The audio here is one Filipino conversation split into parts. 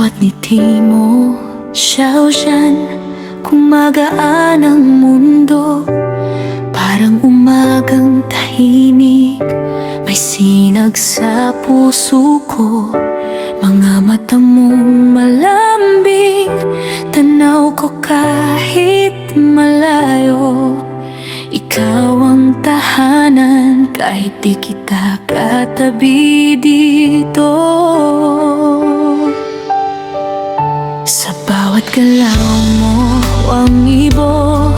bawat ngiti mo, Xiaojian, kung magaan ang mundo, parang umagang tahimik, may sinag sa puso ko. Mga mata mong malambing, tanaw ko kahit malayo. Ikaw ang tahanan kahit di kita katabi dito. Sa bawat galaw mo, ang ibo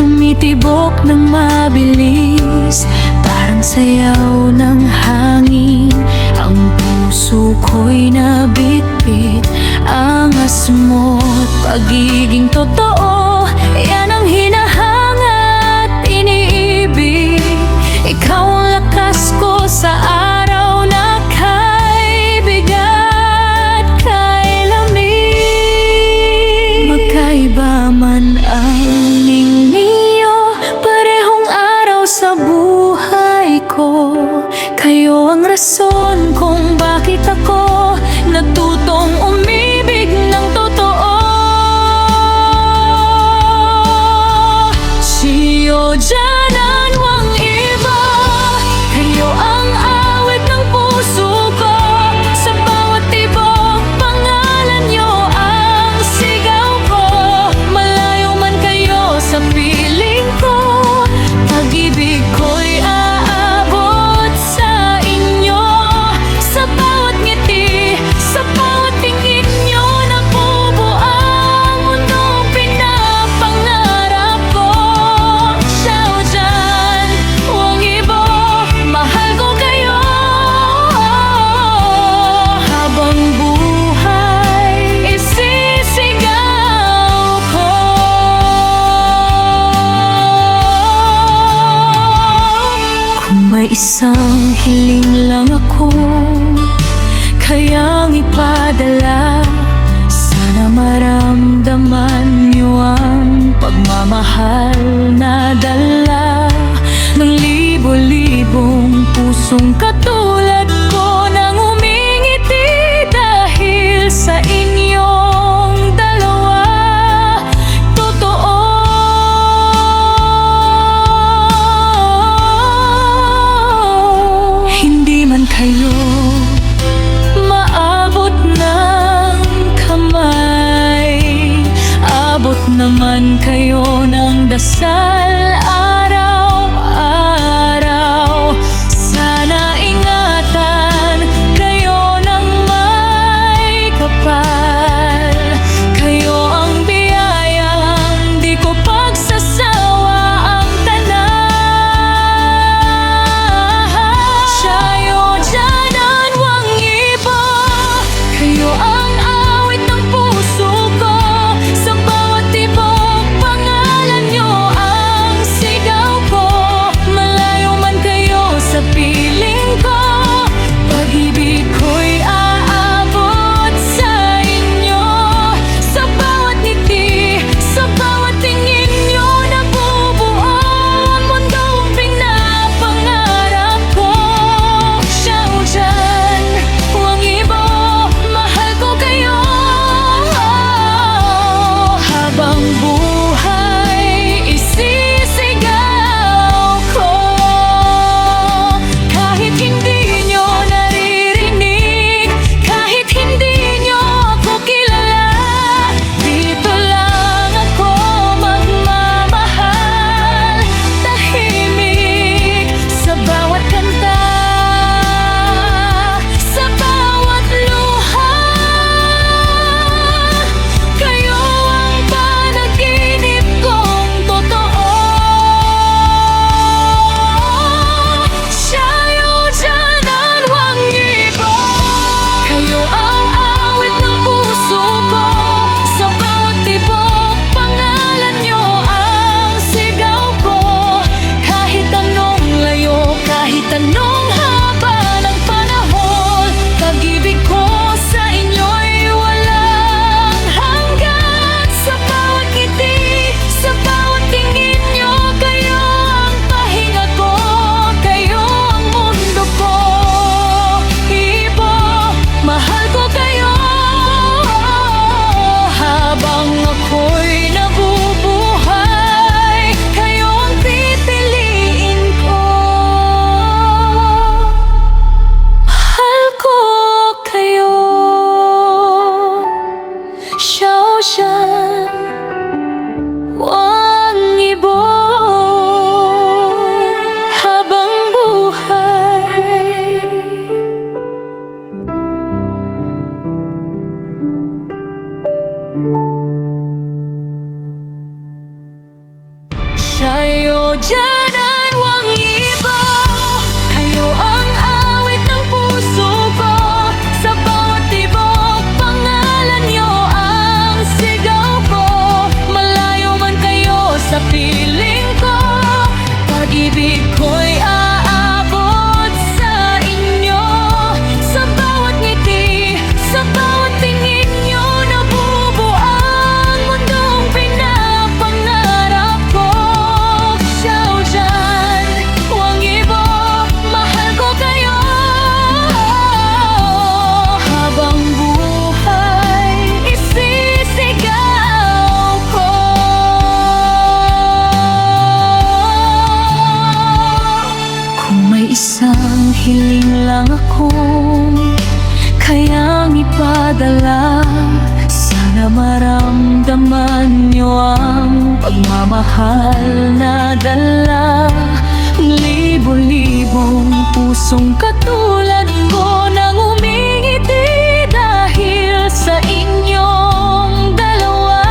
tumitibok ng mabilis, parang sayaw ng hangin. Ang puso ko'y nabitbit, angas mo't pagiging totoo, yan ang hinahangat, iniibig. Ikaw ang lakas ko sa araw na kay bigat, kay lamig. Magkaiba man ang ninyo, parehong araw sa buhay ko. Kayo ang rason kung bakit ako natutong umibig ng totoo. Xiaojian ang wang iba, kayo ang awit ng puso ko. Sa bawat tibok, pangalan nyo ang sigaw ko. Malayo man kayo sa piling ko, pag-ibig ko'y aabot sa inyo. Sa bawat ngiti, sa bawat tingin nyo, nabubuo ang mundong pinapangarap ko. Xiaojian, wang ibo, mahal ko kayo. Habang buhay, isisigaw ko. Kung may isang hiling lang ako kayang ipadala, sana maramdaman niyo ang pagmamahal na dala ng libo-libong pusong katulad ko, nang umingiti dahil sa inyong dalawa. Totoo, hindi man kayo maabot ng kamay, abot naman kayo ng dasal. ipadala. Sana maramdaman niyo ang pagmamahal na dala. Libo-libong pusong katulad ko nang umingiti dahil sa inyong dalawa.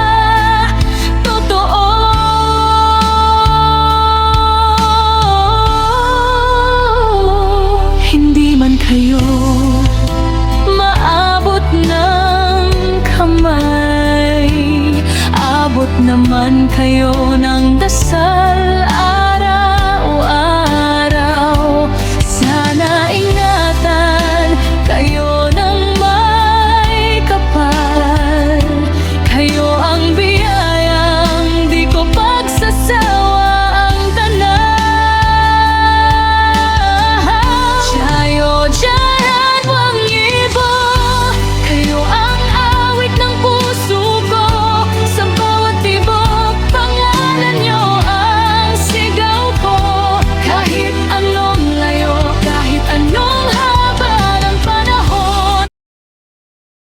Totoo, hindi man kayo maabot ng kamay, abot naman kayo ng dasal.